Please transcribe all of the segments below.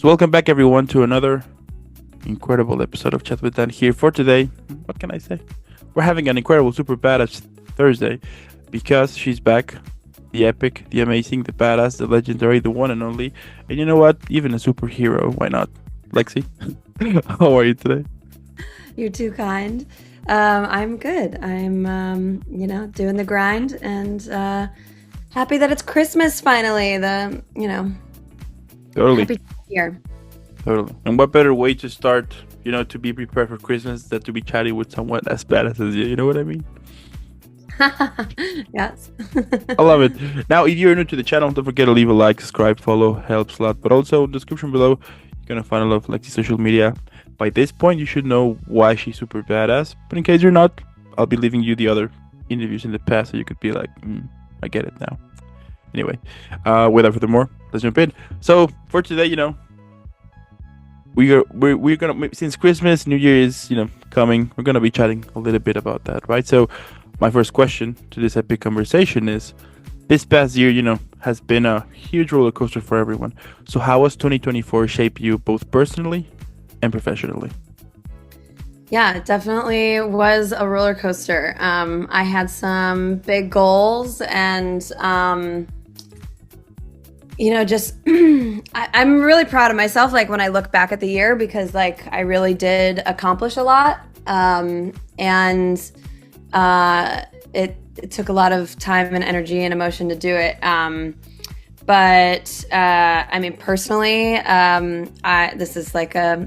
So welcome back everyone to another incredible episode of Chat with Dan here for today. What can I say? We're having an incredible, super badass Thursday because she's back. The epic, the amazing, the badass, the legendary, the one and only. And you know what? Even a superhero. Why not? Lexi, how are you today? You're too kind. I'm good. I'm, doing the grind and happy that it's Christmas finally. Totally, Happy year. totally. And what better way to start, to be prepared for Christmas than to be chatting with someone as badass as you? You know what I mean? Yes. I love it. Now, if you're new to the channel, don't forget to leave a like, subscribe, follow, helps a lot. But also, in the description below, you're gonna find a lot of Lexi's social media. By this point, you should know why she's super badass. But in case you're not, I'll be leaving you the other interviews in the past, so you could be like, I get it now. Anyway, without further more, let's jump in. So for today, we're gonna, since Christmas, New Year is coming, we're gonna be chatting a little bit about that, right? So my first question to this epic conversation is, this past year, has been a huge roller coaster for everyone. So how has 2024 shaped you both personally and professionally? Yeah, it definitely was a roller coaster. I had some big goals and, just I'm really proud of myself. Like when I look back at the year, because like I really did accomplish a lot. And it took a lot of time and energy and emotion to do it. But I mean, personally, this is like a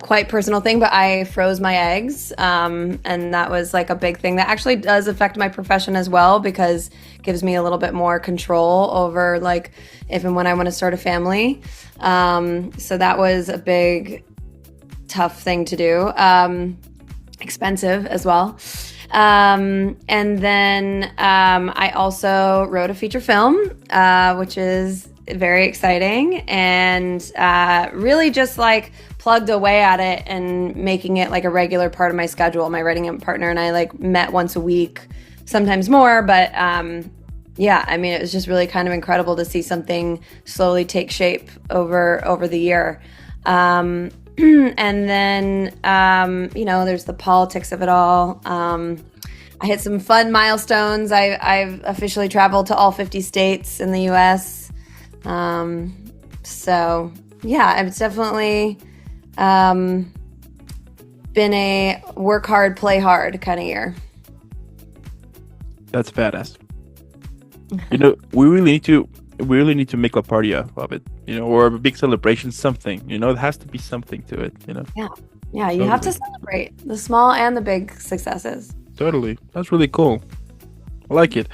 quite personal thing, but I froze my eggs. And that was like a big thing that actually does affect my profession as well, because it gives me a little bit more control over like if and when I want to start a family. So that was a big, tough thing to do. Expensive as well. And then I also wrote a feature film, which is very exciting, and really just like plugged away at it and making it like a regular part of my schedule. My writing partner and I like met once a week, sometimes more, but yeah, I mean, it was just really kind of incredible to see something slowly take shape over the year. And then, there's the politics of it all. I hit some fun milestones. I've officially traveled to all 50 states in the U.S. So yeah, it's definitely been a work hard, play hard kind of year. That's badass. we really need to make a party of it, or a big celebration, something, it has to be something to it. Yeah, you have to celebrate the small and the big successes. Totally. That's really cool. I like it.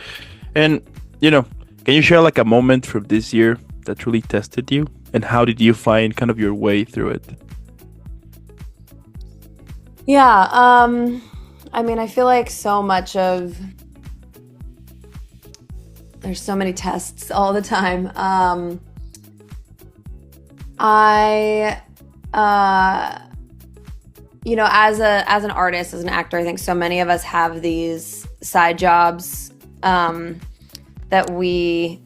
And can you share like a moment from this year that truly tested you, and how did you find kind of your way through it? Yeah, I mean, I feel like there's so many tests all the time. As an artist, as an actor, I think so many of us have these side jobs that we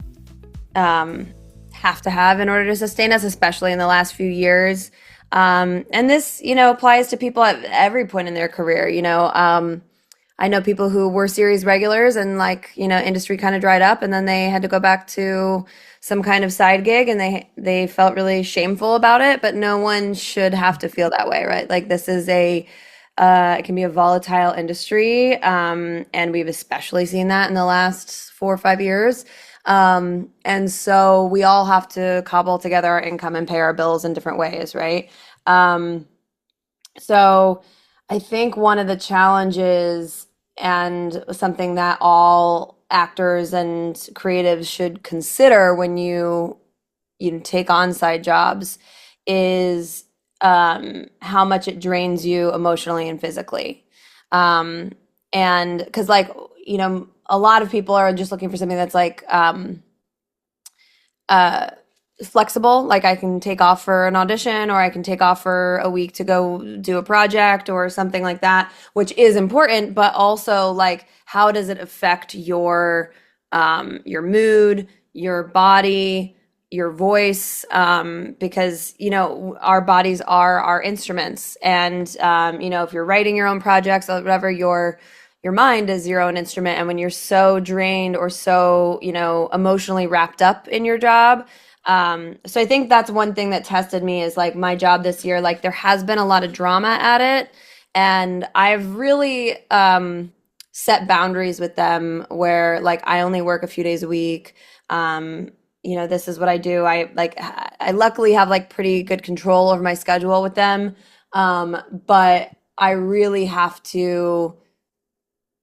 have to have in order to sustain us, especially in the last few years. And this, applies to people at every point in their career. I know people who were series regulars and industry kind of dried up, and then they had to go back to some kind of side gig, and they felt really shameful about it, but no one should have to feel that way, right? Like this is it can be a volatile industry. And we've especially seen that in the last 4 or 5 years. And so we all have to cobble together our income and pay our bills in different ways, right? So I think one of the challenges, and something that all actors and creatives should consider when you take on side jobs, is how much it drains you emotionally and physically. And because a lot of people are just looking for something that's flexible. Like I can take off for an audition, or I can take off for a week to go do a project or something like that, which is important, but also like, how does it affect your mood, your body, your voice, because our bodies are our instruments, and if you're writing your own projects or whatever, your mind is your own instrument. And when you're so drained or so emotionally wrapped up in your job, so I think that's one thing that tested me, is like my job this year. Like there has been a lot of drama at it, and I've really set boundaries with them where like I only work a few days a week. This is what I do. I luckily have like pretty good control over my schedule with them. But I really have to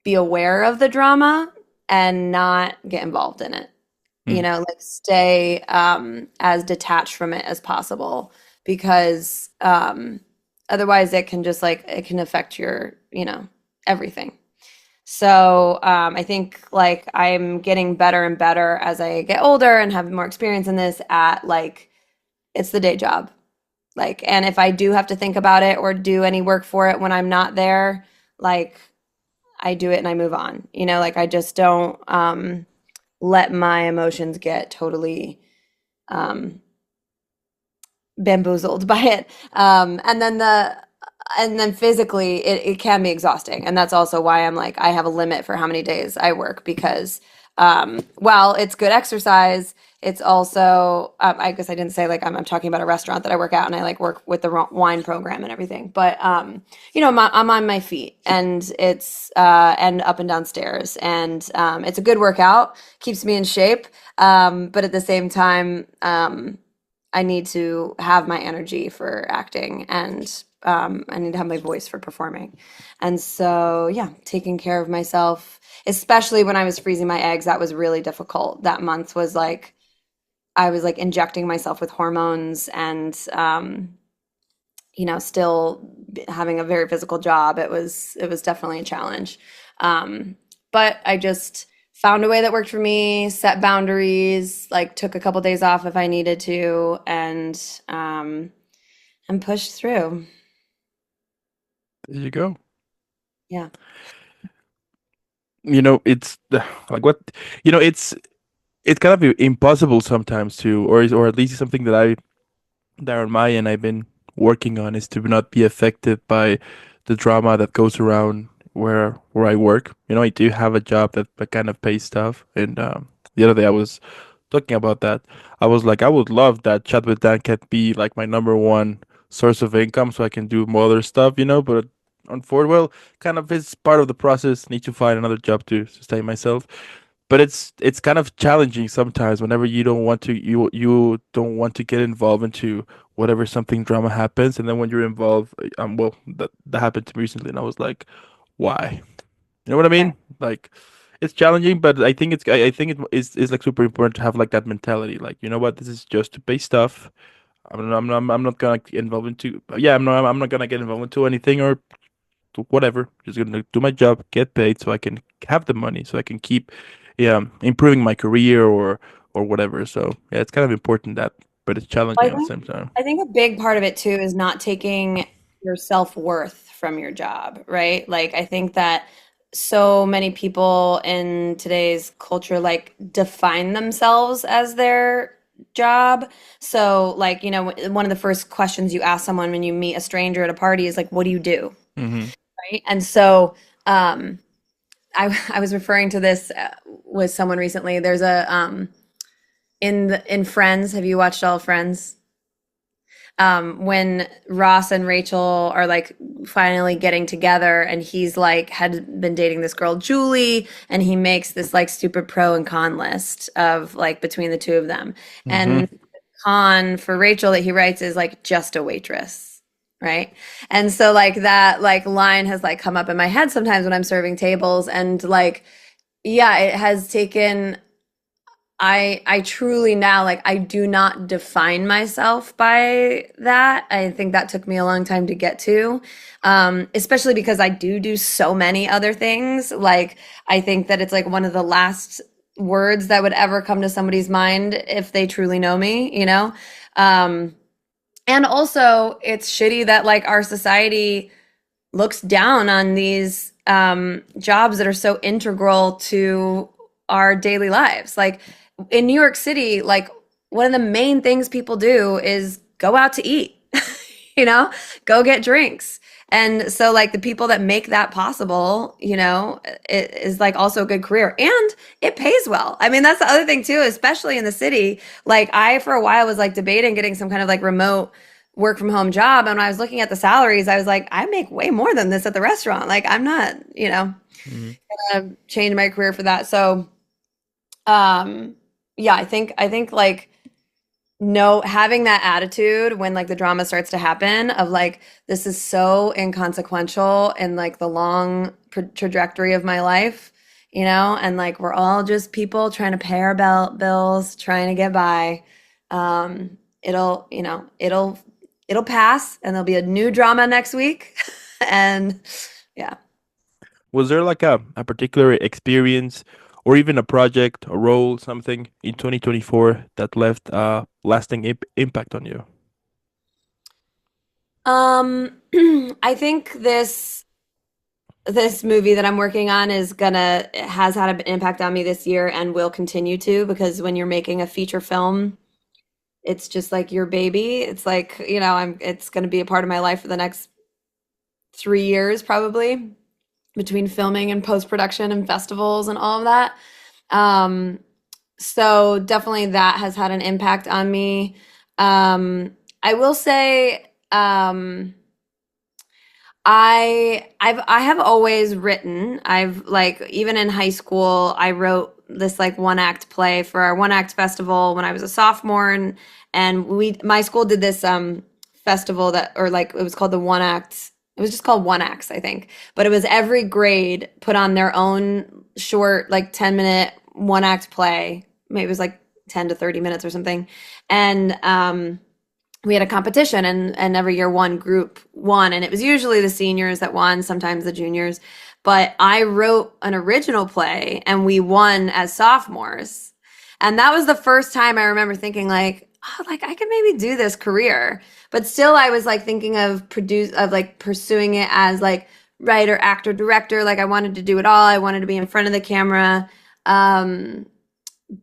be aware of the drama and not get involved in it. Mm. Like stay as detached from it as possible, because otherwise it can affect your, everything. So I think like I'm getting better and better as I get older and have more experience in this, at like it's the day job. Like, and if I do have to think about it or do any work for it when I'm not there, like I do it and I move on. Like I just don't let my emotions get totally um, bamboozled by it. And then physically it can be exhausting. And that's also why I'm like, I have a limit for how many days I work, because while it's good exercise, it's also, I guess I didn't say like I'm talking about a restaurant that I work out, and I like work with the wine program and everything. But, I'm on my feet, and it's, and up and down stairs, and it's a good workout, keeps me in shape. But at the same time, I need to have my energy for acting, and I need to have my voice for performing. And so, yeah, taking care of myself, especially when I was freezing my eggs, that was really difficult. That month was like, I was like injecting myself with hormones, and, still having a very physical job. It was definitely a challenge. But I just found a way that worked for me, set boundaries, like took a couple days off if I needed to, and pushed through. There you go. Yeah. It's like what it's kind of impossible sometimes to, or at least something that on my end I've been working on, is to not be affected by the drama that goes around where I work. I do have a job that kind of pays stuff, and the other day I was talking about that. I was like, I would love that Chat with Dan can be like my number one source of income, so I can do more other stuff, but unfortunately, well, kind of is part of the process. Need to find another job to sustain myself, but it's kind of challenging sometimes whenever you don't want to get involved into whatever something drama happens, and then when you're involved, well, that happened to me recently, and I was like, why? You know what I Right. mean? Like, it's challenging, but I think it is like super important to have like that mentality. Like, you know what? This is just to pay stuff. I'm not gonna get involved into, yeah, I'm not gonna get involved into anything or to whatever. Just gonna do my job, get paid, so I can have the money, so I can keep, yeah, improving my career or whatever. So yeah, it's kind of important that, but it's Well, challenging at the same time. I think a big part of it too is not taking your self-worth from your job, right? Like I think that so many people in today's culture like define themselves as their job. So like, one of the first questions you ask someone when you meet a stranger at a party is like, what do you do? Hmm. Right? And so I was referring to this with someone recently. There's a in Friends, have you watched all of Friends? When Ross and Rachel are like finally getting together, and he's like had been dating this girl Julie, and he makes this like stupid pro and con list of like between the two of them. Hmm. And con for Rachel that he writes is like just a waitress, right? And so like that like line has like come up in my head sometimes when I'm serving tables, and like yeah, it has taken, I truly now like I do not define myself by that. I think that took me a long time to get to, especially because I do so many other things. Like I think that it's like one of the last words that would ever come to somebody's mind if they truly know me. Um, and also, it's shitty that like our society looks down on these jobs that are so integral to our daily lives. Like in New York City, like one of the main things people do is go out to eat, you know, go get drinks. And so like the people that make that possible, you know, it is like also a good career and it pays well. I mean, that's the other thing too, especially in the city. Like I for a while was like debating getting some kind of like remote work from home job. And when I was looking at the salaries, I was like, I make way more than this at the restaurant. Like I'm not, you know, Mhm. gonna change my career for that. So um yeah, I think like no having that attitude when like the drama starts to happen of like this is so inconsequential in like the long trajectory of my life, you know, and like we're all just people trying to pay our bills, trying to get by. It'll, you know, it'll pass and there'll be a new drama next week. And yeah. Was there like a particular experience or even a project, a role, something in 2024 that left a lasting impact on you? Um, I think this movie that I'm working on is gonna has had an impact on me this year and will continue to because when you're making a feature film, it's just like your baby. It's like, you know, it's gonna be a part of my life for the next 3 years probably between filming and post-production and festivals and all of that. Um, so definitely that has had an impact on me. I will say, I have always written. I've like even in high school, I wrote this like one act play for our one act festival when I was a sophomore and we my school did this festival that or like it was called the one act. It was just called one acts, I think. But it was every grade put on their own short like 10-minute one act play. Maybe it was like 10 to 30 minutes or something. And we had a competition and every year one group won and it was usually the seniors that won, sometimes the juniors. But I wrote an original play and we won as sophomores. And that was the first time I remember thinking like, oh, like I could maybe do this career. But still I was like thinking of like pursuing it as like writer, actor, director. Like I wanted to do it all. I wanted to be in front of the camera. Um,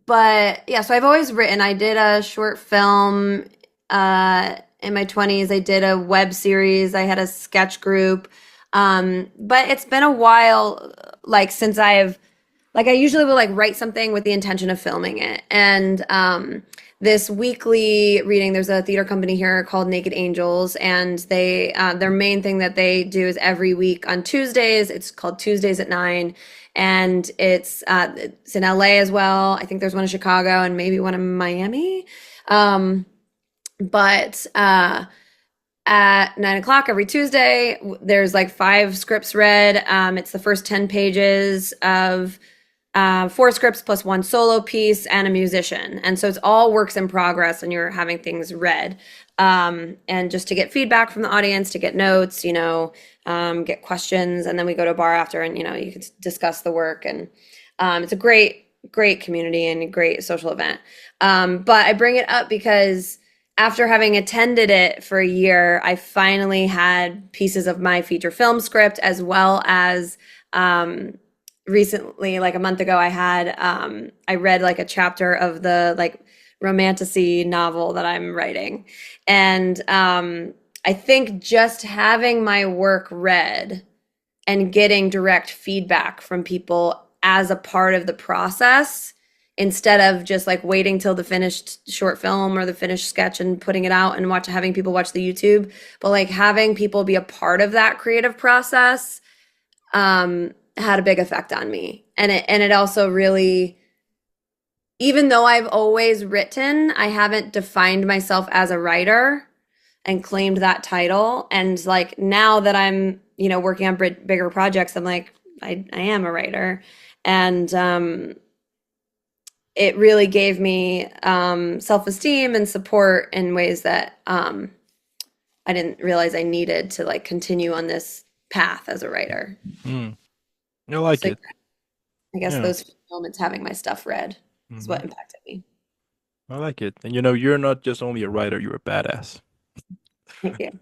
but yeah, so I've always written. I did a short film in my 20s. I did a web series. I had a sketch group. But it's been a while, like since like I usually will like write something with the intention of filming it. And this weekly reading, there's a theater company here called Naked Angels, and they their main thing that they do is every week on Tuesdays. It's called Tuesdays at 9, and it's in LA as well. I think there's one in Chicago and maybe one in Miami. But at 9 o'clock every Tuesday, there's like 5 scripts read. It's the first 10 pages of 4 scripts plus one solo piece and a musician. And so it's all works in progress and you're having things read. And just to get feedback from the audience, to get notes, you know, get questions. And then we go to a bar after and, you know, you can discuss the work. And it's a great community and a great social event. But I bring it up because after having attended it for a year, I finally had pieces of my feature film script as well as recently, like a month ago, I read like a chapter of the like romantasy novel that I'm writing. And I think just having my work read and getting direct feedback from people as a part of the process instead of just like waiting till the finished short film or the finished sketch and putting it out and having people watch the YouTube, but like having people be a part of that creative process had a big effect on me. And it also really, even though I've always written, I haven't defined myself as a writer and claimed that title. And like now that I'm, you know, working on bigger projects, I'm like, I am a writer. And it really gave me self-esteem and support in ways that I didn't realize I needed to like continue on this path as a writer. Mm, I like So it. I guess Yeah. those moments having my stuff read is Hmm. what impacted me. I like it. And you know, you're not just only a writer, you're a badass. Thank you.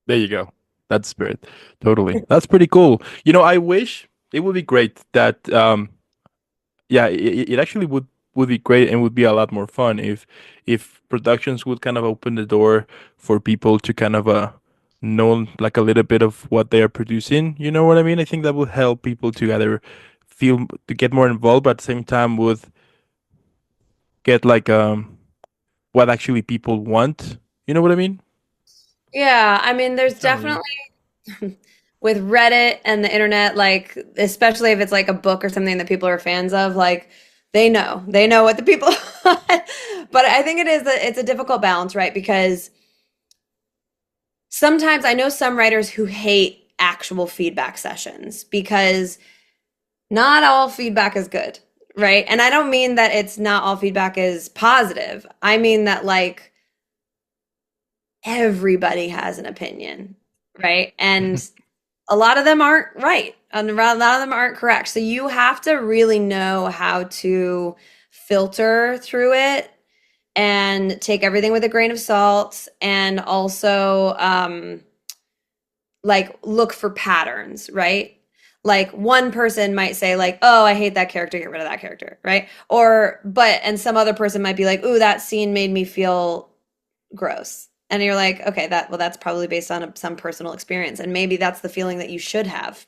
There you go. That's spirit. Totally. That's pretty cool. You know, I wish it would be great that yeah, it actually would would be great and would be a lot more fun if productions would kind of open the door for people to kind of know like a little bit of what they are producing. You know what I mean? I think that would help people to either feel to get more involved, but at the same time would get like what actually people want. You know what I mean? Yeah, I mean, there's Not really. definitely with Reddit and the internet, like especially if it's like a book or something that people are fans of, like they know what the people want. But I think it's a difficult balance, right? Because sometimes I know some writers who hate actual feedback sessions because not all feedback is good, right? And I don't mean that it's not all feedback is positive. I mean that like everybody has an opinion, right? And a lot of them aren't right, and a lot of them aren't correct. So you have to really know how to filter through it and take everything with a grain of salt, and also like look for patterns, right? Like one person might say like, "Oh, I hate that character, get rid of that character," right? Or but and some other person might be like, "Ooh, that scene made me feel gross." And you're like, okay, that's probably based on some personal experience, and maybe that's the feeling that you should have,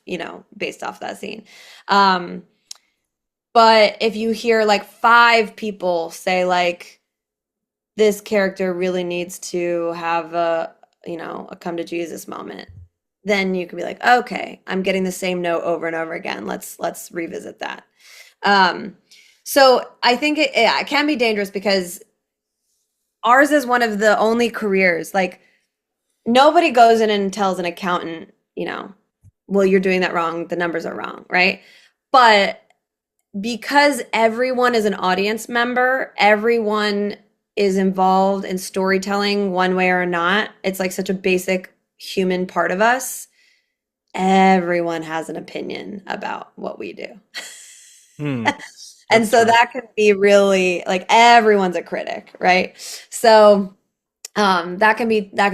based off that scene. Um, but if you hear like five people say like this character really needs to have a come to Jesus moment, then you can be like, okay, I'm getting the same note over and over again. Let's revisit that. Um, so I think it can be dangerous because ours is one of the only careers like nobody goes in and tells an accountant, well, you're doing that wrong. The numbers are wrong, right? But because everyone is an audience member, everyone is involved in storytelling one way or not. It's like such a basic human part of us. Everyone has an opinion about what we do. Hmm, And that's so true. that can be really like everyone's a critic, right? So that can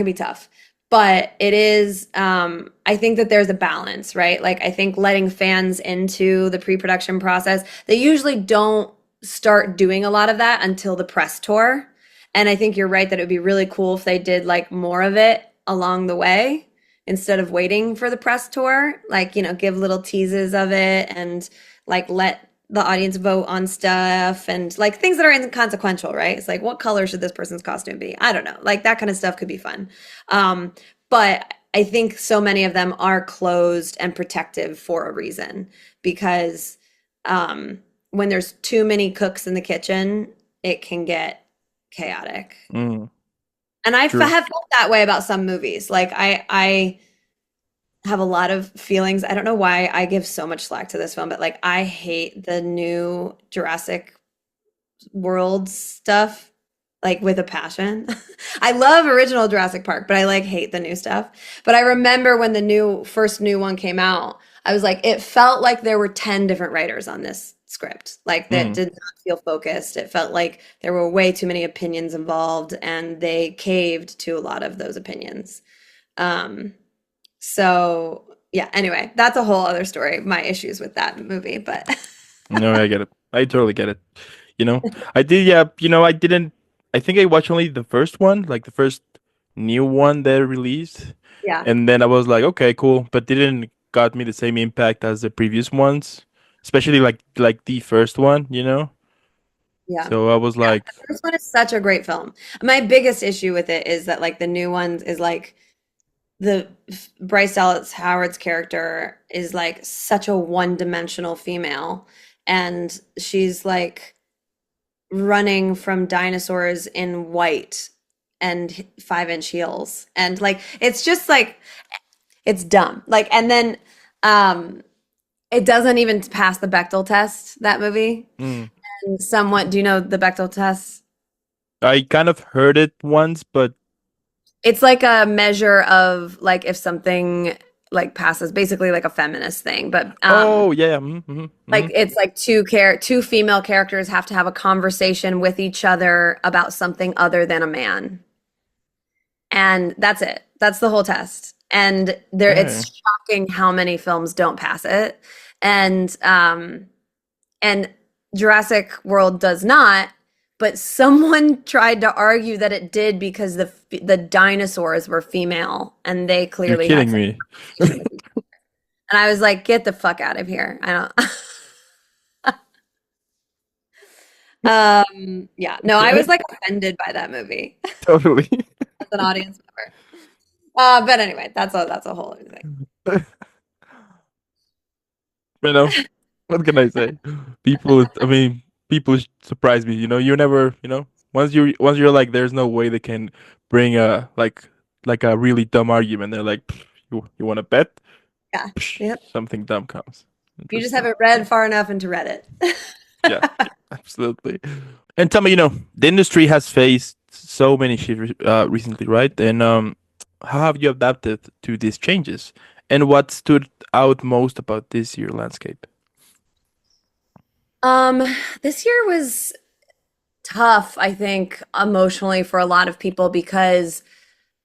be tough. But it is I think that there's a balance, right? Like I think letting fans into the pre-production process, they usually don't start doing a lot of that until the press tour. And I think you're right that it would be really cool if they did like more of it along the way instead of waiting for the press tour. Like, give little teases of it and like let the audience vote on stuff and like things that are inconsequential, right? It's like, what color should this person's costume be? I don't know. Like that kind of stuff could be fun. But I think so many of them are closed and protective for a reason because when there's too many cooks in the kitchen, it can get chaotic. Mm, And true. have felt that way about some movies. Like I have a lot of feelings. I don't know why I give so much slack to this film, but like I hate the new Jurassic World stuff like with a passion. I love original Jurassic Park, but I like hate the new stuff. But I remember when the first new one came out, I was like it felt like there were 10 different writers on this script. Like that Mm. did not feel focused. It felt like there were way too many opinions involved and they caved to a lot of those opinions. Um so yeah, anyway, that's a whole other story, my issues with that movie, but No, I get it. I totally get it. You know, I did, yeah, I didn't, I think I watched only the first one, like the first new one they released. yeah, And then I was like, okay, cool, but didn't got me the same impact as the previous ones, especially like the first one. yeah. So I was Yeah, like, the first one is such a great film. My biggest issue with it is that like the new ones is like the Bryce Dallas Howard's character is like such a one-dimensional female, and she's like running from dinosaurs in white and 5-inch heels, and like it's just like it's dumb. Like, and then um, it doesn't even pass the Bechdel test. That movie. mm. And somewhat, do you know the Bechdel test? I kind of heard it once, but It's like a measure of like if something like passes, basically like a feminist thing, but oh yeah, mm-hmm, like mm-hmm. it's like two female characters have to have a conversation with each other about something other than a man. And that's it. That's the whole test. And there Okay. it's shocking how many films don't pass it. And and Jurassic World does not, but someone tried to argue that it did because the dinosaurs were female and they You're clearly had kidding sex me. conversation with each other. And I was like, get the fuck out of here. I don't yeah. No, I Okay, was like offended by that movie totally. as an audience member. But anyway, that's a whole other thing. You know, what can I say? I mean, people surprise me. You never, once you're like, there's no way they can bring like a really dumb argument. They're like, "Pff, you want to bet? Yeah. Psh, Yep. something dumb comes. You just Interesting. haven't read far enough into Reddit. Yeah, yeah, absolutely. And tell me, the industry has faced so many shifts recently, right? And how have you adapted to these changes? And what stood out most about this year landscape? Um, this year was tough, I think, emotionally for a lot of people because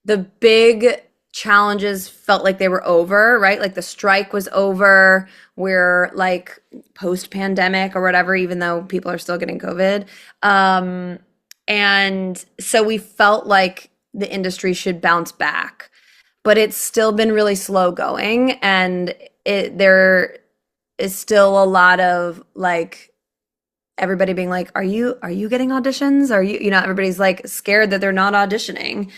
the big challenges felt like they were over, right? Like the strike was over. We're like post pandemic or whatever, even though people are still getting COVID. Um, and so we felt like the industry should bounce back, but it's still been really slow going. And there is still a lot of like, everybody being like, are you getting auditions? Are everybody's like scared that they're not auditioning.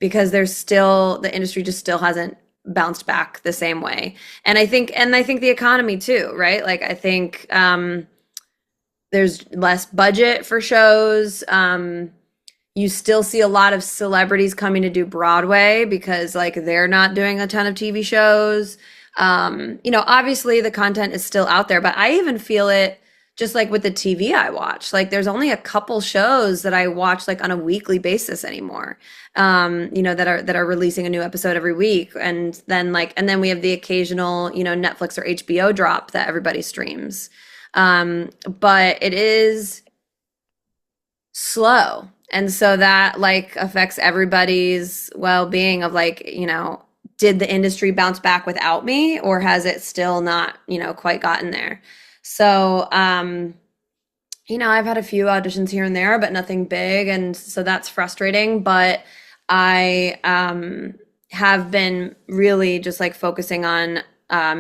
Because there's still the industry just still hasn't bounced back the same way. And I think the economy too, right? Like I think there's less budget for shows. You still see a lot of celebrities coming to do Broadway because like they're not doing a ton of TV shows. Obviously the content is still out there, but I even feel it just like with the TV I watch. Like there's only a couple shows that I watch like on a weekly basis anymore. That are releasing a new episode every week. And then we have the occasional, Netflix or HBO drop that everybody streams. But it is slow. And so that like affects everybody's well-being of like, did the industry bounce back without me or has it still not, quite gotten there? So, I've had a few auditions here and there, but nothing big. And so that's frustrating. But I have been really just like focusing on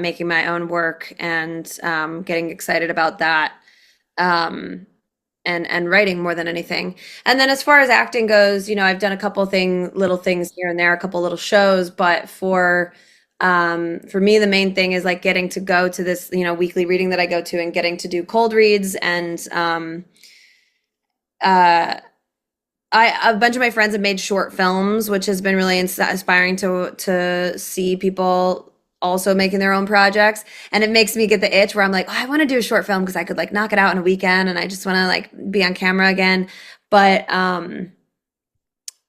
making my own work and getting excited about that. Um, and writing more than anything. And then as far as acting goes, I've done a couple little things here and there, a couple little shows, but for me, the main thing is like getting to go to this, weekly reading that I go to and getting to do cold reads and uh a bunch of my friends have made short films, which has been really inspiring to see people also making their own projects. And it makes me get the itch where I'm like, oh, I want to do a short film because I could like knock it out in a weekend and I just want to like be on camera again. But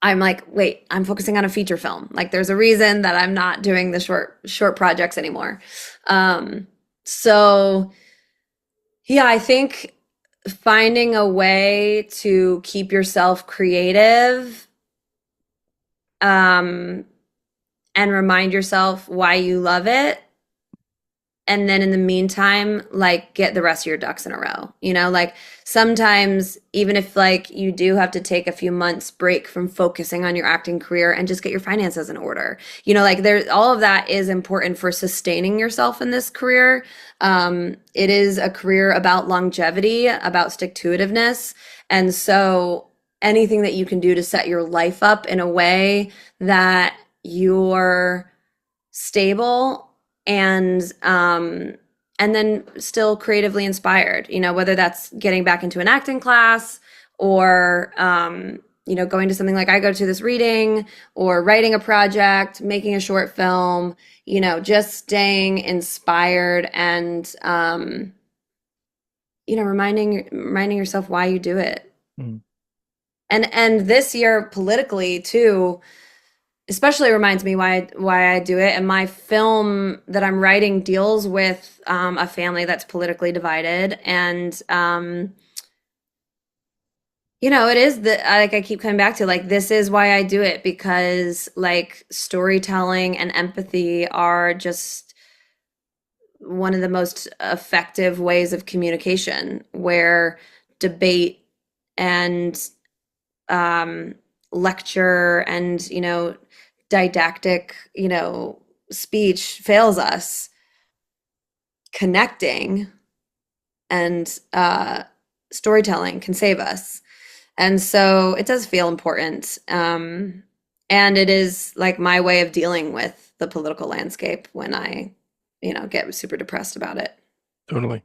I'm like, wait, I'm focusing on a feature film. Like there's a reason that I'm not doing the short projects anymore. So yeah, I think finding a way to keep yourself creative, um, and remind yourself why you love it. And then in the meantime, like get the rest of your ducks in a row. Like sometimes even if like you do have to take a few months break from focusing on your acting career and just get your finances in order. Like there's all of that is important for sustaining yourself in this career. It is a career about longevity, about stick-to-itiveness. And so anything that you can do to set your life up in a way that you're stable and then still creatively inspired, whether that's getting back into an acting class or going to something like I go to this reading or writing a project, making a short film, just staying inspired and reminding yourself why you do it. Mm. And this year politically too, especially reminds me why I do it. And my film that I'm writing deals with a family that's politically divided, and it is like I keep coming back to like this is why I do it because like storytelling and empathy are just one of the most effective ways of communication where debate and um, lecture and, didactic, speech fails us. Connecting and storytelling can save us. And so it does feel important. And it is like my way of dealing with the political landscape when I, get super depressed about it. Totally.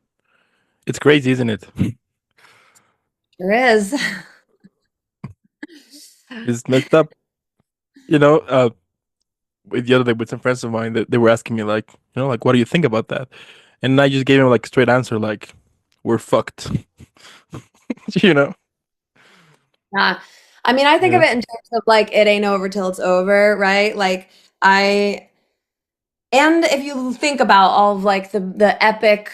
It's crazy, isn't it? There is. It's messed up. You know, the other day with some friends of mine that they were asking me like, like what do you think about that? And I just gave him like straight answer like, we're fucked. you know? Yeah. I mean, I think of Yeah. it in terms of like it ain't over till it's over, right? Like I and if you think about all of like the epic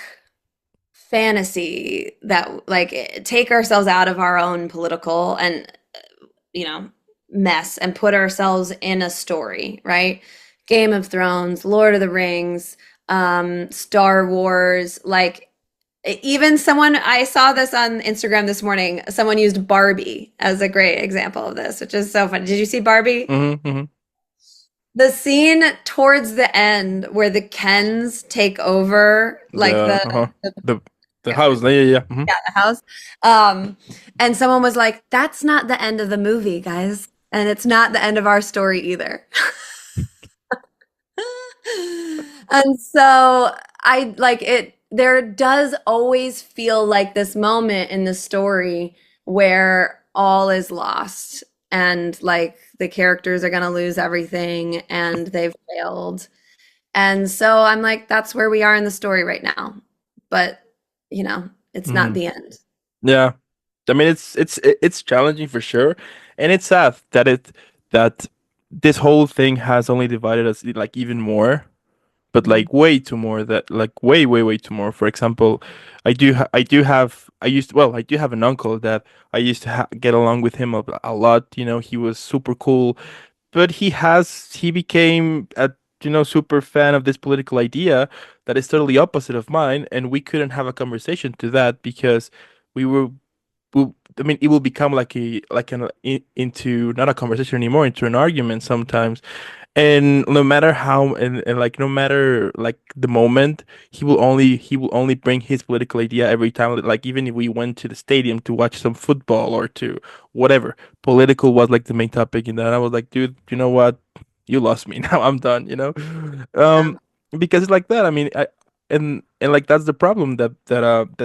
fantasy that like take ourselves out of our own political and you know mess and put ourselves in a story, right? Game of Thrones, Lord of the Rings, Star Wars, like even someone I saw this on Instagram this morning, someone used Barbie as a great example of this, which is so funny. Did you see Barbie? Hmm. The scene towards the end where the Kens take over like The the the the house. Yeah, yeah, yeah. Hmm. yeah, the house. Um, and someone was like, "That's not the end of the movie, guys, and it's not the end of our story either." And so I like it. There does always feel like this moment in the story where all is lost and like the characters are going to lose everything and they've failed. And so I'm like, that's where we are in the story right now. But, it's not Hmm. the end. Yeah. I mean, it's challenging for sure, and it's sad that this whole thing has only divided us like even more, but Mhm. like way too more that like way way way too more. For example, I do have an uncle that I used to get along with him a lot. He was super cool, but he became a super fan of this political idea that is totally opposite of mine, and we couldn't have a conversation to that because we were I mean, it will become like into not a conversation anymore, into an argument sometimes. And no matter how, and like no matter like the moment, he will only bring his political idea every time. Like even if we went to the stadium to watch some football or to whatever, political was like the main topic. And then I was like, dude, you know what? You lost me. Now I'm done. Yeah. Because it's like that. I mean, and like that's the problem that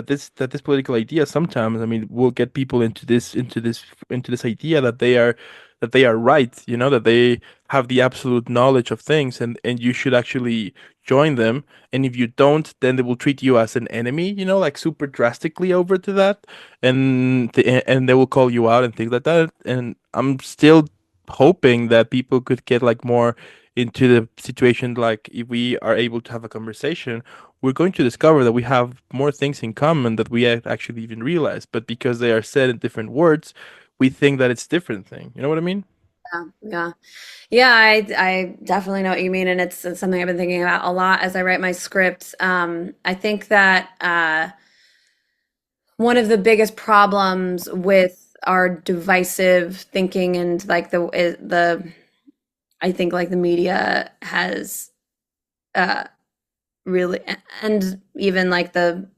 this political idea sometimes, I mean, will get people into this idea that they are right, that they have the absolute knowledge of things, and you should actually join them. And if you don't, then they will treat you as an enemy, like super drastically over to that, and they will call you out and things like that. And I'm still hoping that people could get like more into the situation, like if we are able to have a conversation, we're going to discover that we have more things in common that we had actually even realized. But because they are said in different words, we think that it's different thing. You know what I mean? Yeah. Yeah. Yeah, I definitely know what you mean, and it's something I've been thinking about a lot as I write my script. I think that one of the biggest problems with our divisive thinking and like the I think like the media has uh, really and even like the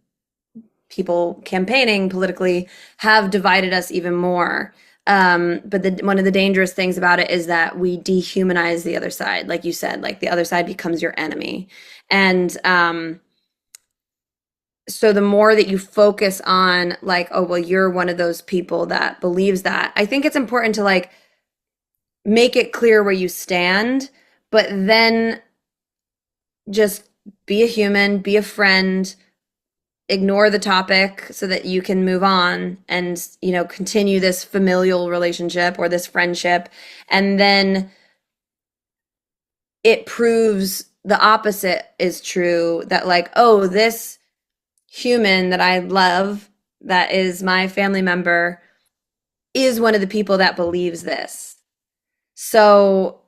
people campaigning politically have divided us even more. But one of the dangerous things about it is that we dehumanize the other side, like you said, like the other side becomes your enemy. And so the more that you focus on, like, oh, well, you're one of those people that believes that, I think it's important to like make it clear where you stand, but then just be a human, be a friend, ignore the topic so that you can move on and continue this familial relationship or this friendship, and then it proves the opposite is true, that like, oh, this human that I love, that is my family member, is one of the people that believes this. So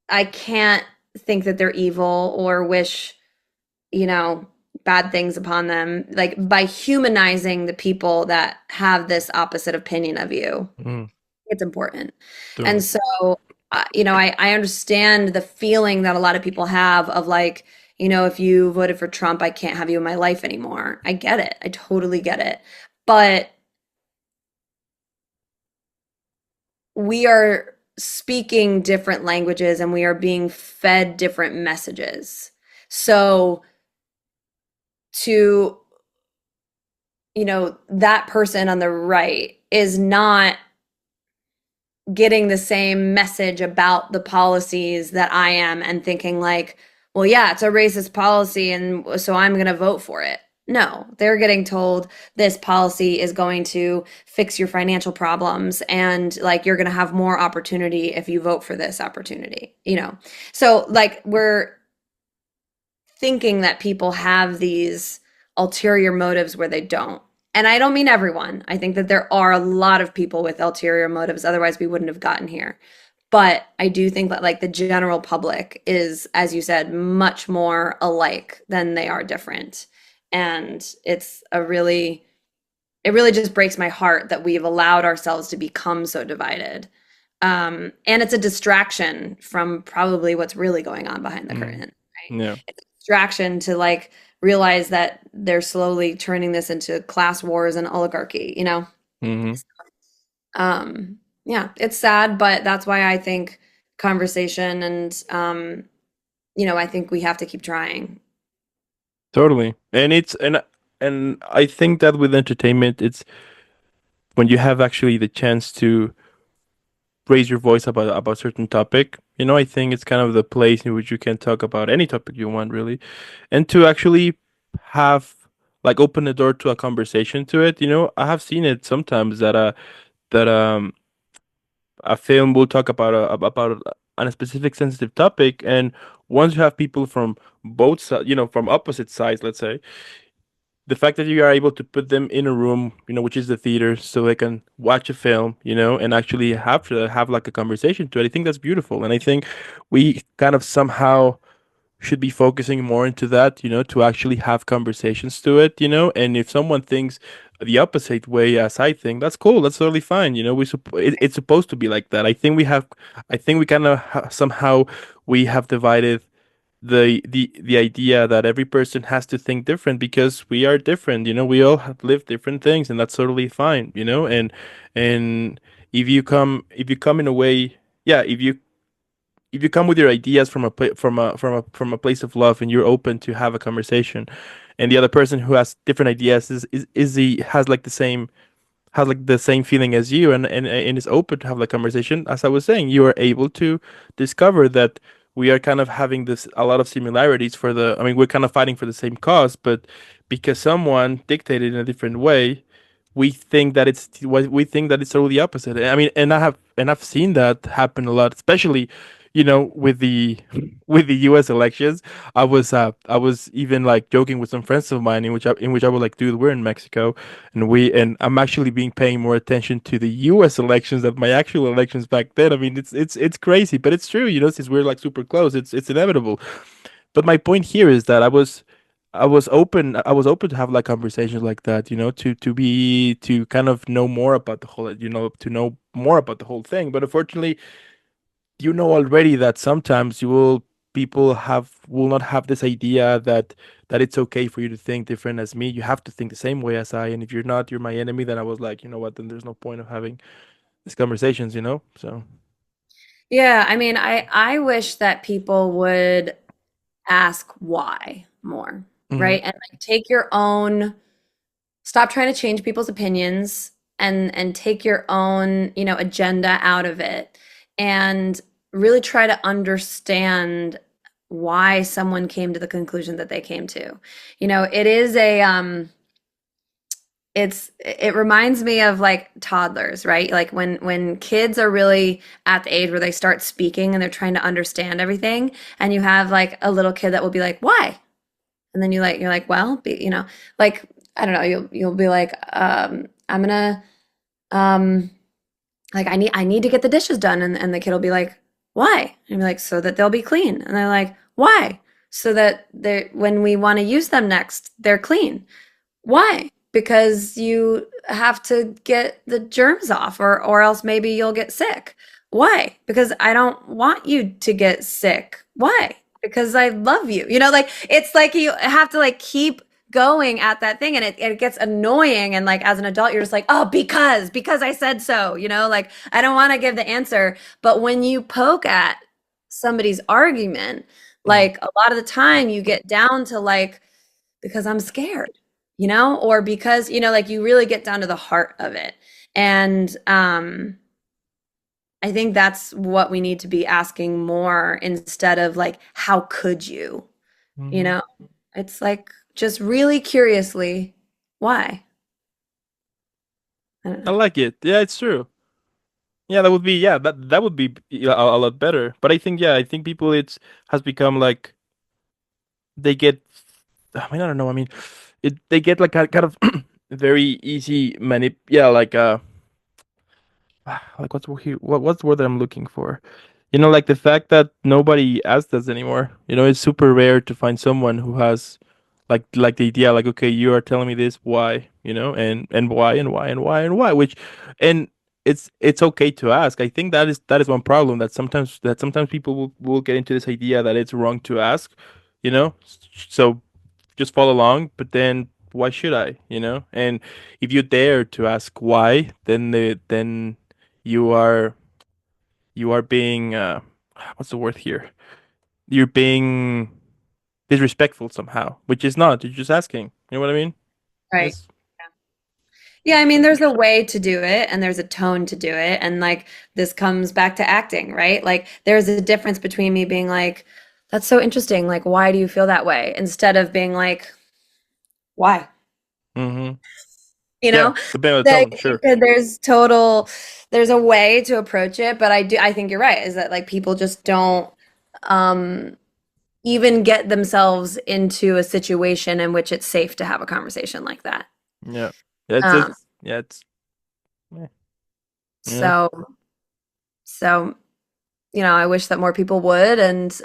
I can't think that they're evil or wish, you know, bad things upon them, like by humanizing the people that have this opposite opinion of you. Mm, It's important. And totally. so, I understand the feeling that a lot of people have of like, if you voted for Trump, I can't have you in my life anymore. I get it. I totally get it. But we are speaking different languages and we are being fed different messages. So to, that person on the right is not getting the same message about the policies that I am and thinking like, well, yeah, it's a racist policy and so I'm going to vote for it. No, they're getting told this policy is going to fix your financial problems and like you're going to have more opportunity if you vote for this opportunity. So like we're thinking that people have these ulterior motives where they don't. And I don't mean everyone. I think that there are a lot of people with ulterior motives. Otherwise, we wouldn't have gotten here. But I do think that, like, the general public is, as you said, much more alike than they are different. And it really just breaks my heart that we've allowed ourselves to become so divided. And it's a distraction from probably what's really going on behind the Mm, curtain, right? yeah. It's a distraction to like realize that they're slowly turning this into class wars and oligarchy. Hmm. Yeah, it's sad, but that's why I think conversation and I think we have to keep trying. Totally. And I think that with entertainment, it's when you have actually the chance to raise your voice about certain topic. I think it's kind of the place in which you can talk about any topic you want, really, and to actually have like open the door to a conversation to it. I have seen it sometimes that a film will talk about on a specific sensitive topic, and once you have people from both sides, from opposite sides, let's say, the fact that you are able to put them in a room, which is the theater, so they can watch a film, and actually have like a conversation to it. I think that's beautiful, and I think we kind of somehow should be focusing more into that, to actually have conversations to it, and if someone thinks the opposite way as I think, that's cool, that's totally fine, it's supposed to be like that. I think we kind of somehow we have divided the idea that every person has to think different because we are different, we all have lived different things, and that's totally fine, and if you come in a way, yeah, if you come with your ideas from a place of love, and you're open to have a conversation, and the other person who has different ideas is the has like the same feeling as you, and is open to have the conversation, as I was saying, you are able to discover that we are kind of having this a lot of similarities I mean, we're kind of fighting for the same cause, but because someone dictated in a different way, we think that it's totally opposite. I mean, and I've seen that happen a lot, especially, with the with the U.S. elections. I was even like joking with some friends of mine in which I was like, dude, we're in Mexico, and I'm actually being paying more attention to the U.S. elections than my actual elections back then. I mean, it's crazy, but it's true. Since we're like super close, it's inevitable. But my point here is that I was open to have like conversations like that, to kind of know more about the whole, to know more about the whole thing. But unfortunately, already that sometimes people will not have this idea that it's okay for you to think different as me. You have to think the same way as I, and if you're not, you're my enemy. Then I was like, you know what? Then there's no point of having these conversations, So, Yeah, I mean, I wish that people would ask why more, hmm. right? And like take your own, stop trying to change people's opinions and take your own, agenda out of it and really try to understand why someone came to the conclusion that they came to. It is it reminds me of like toddlers, right? Like when kids are really at the age where they start speaking and they're trying to understand everything, and you have like a little kid that will be like, "Why?" And then you're like, "Well, like I don't know, you'll be like, I'm gonna like I need to get the dishes done," and the kid will be like, Why? And I'm like, so that they'll be clean. And they're like, why? So that they when we want to use them next, they're clean. Why? Because you have to get the germs off, or else maybe you'll get sick. Why? Because I don't want you to get sick. Why? Because I love you. Like it's like you have to like keep going at that thing, and it gets annoying, and like as an adult you're just like, oh, because I said so, like I don't want to give the answer. But when you poke at somebody's argument, Mhm. like a lot of the time you get down to like, because I'm scared, or because, like you really get down to the heart of it. And I think that's what we need to be asking more, instead of like, how could you? You Mhm. know, it's like just really curiously, why? I don't I know. like it. Yeah, it's true. Yeah, that would be that would be a lot better. But I think I think people it's has become like they get I mean I don't know. I mean they get like a kind of very easy like like what's the word that I'm looking for? Like the fact that nobody asks us anymore. It's super rare to find someone who has like the idea like, okay, you are telling me this, why? And why and why and why and why, which and it's okay to ask. I think that is one problem that sometimes people will get into this idea that it's wrong to ask, you know? So just follow along, but then why should I? And if you dare to ask why, then you are you are being what's the word here? You're being disrespectful somehow, which is not. You're just asking. You know what I mean? Right. Yes. Yeah, I mean, there's a way to do it and there's a tone to do it. And like this comes back to acting, right? Like there's a difference between me being like, that's so interesting. Like, why do you feel that way? Instead of being like, why? Mm-hmm. You Yeah. know, Depending on the like tone, sure. there's a way to approach it, but I think you're right, is that like people just don't um even get themselves into a situation in which it's safe to have a conversation like that. Yeah. That's it. Um, Yeah. It's yeah. Yeah. so so I wish that more people would. And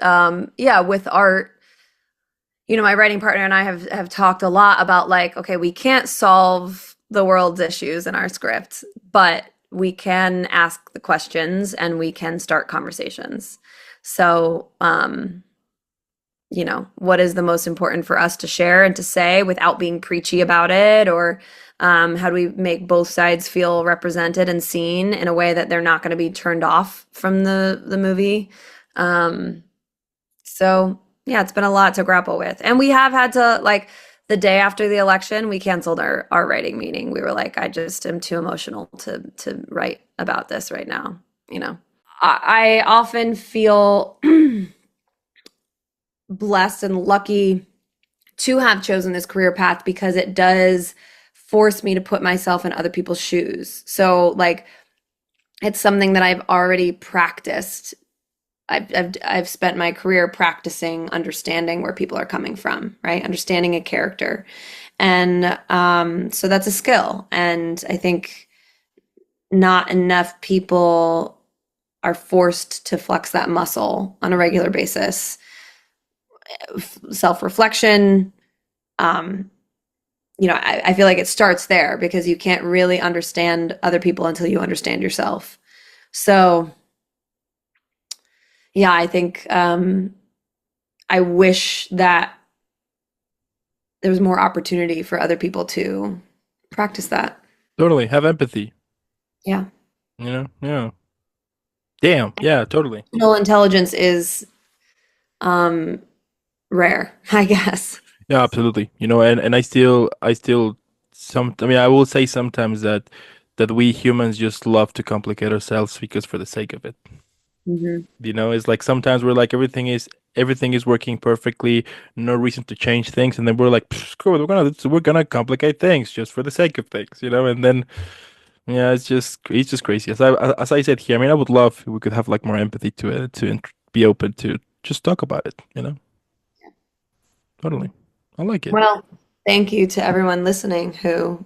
yeah, with art, my writing partner and I have talked a lot about like, okay, we can't solve the world's issues in our script, but we can ask the questions and we can start conversations. So, what is the most important for us to share and to say without being preachy about it? Or how do we make both sides feel represented and seen in a way that they're not going to be turned off from the movie? Um, so yeah, it's been a lot to grapple with. And we have had to like the day after the election, we canceled our writing meeting. We were like, I just am too emotional to write about this right now, I often feel blessed and lucky to have chosen this career path because it does force me to put myself in other people's shoes. So like it's something that I've already practiced. I've spent my career practicing understanding where people are coming from, right? Understanding a character. And so that's a skill. And I think not enough people are forced to flex that muscle on a regular basis. Self reflection, um, I feel like it starts there because you can't really understand other people until you understand yourself. So, yeah, I think I wish that there was more opportunity for other people to practice that. Totally. Have empathy. Yeah. Yeah. Damn. Yeah. Totally. Emotional intelligence is um, rare, I guess. Yeah. Absolutely. And I still I mean, I will say sometimes that we humans just love to complicate ourselves because for the sake of it. Hmm. It's like sometimes we're like everything is working perfectly, no reason to change things, and then we're like, "Pff, screw it, we're gonna complicate things just for the sake of things. And then yeah, it's just crazy. As I said here, I mean, I would love if we could have like more empathy to it, be open to just talk about it. Totally, I like it. Well, thank you to everyone listening who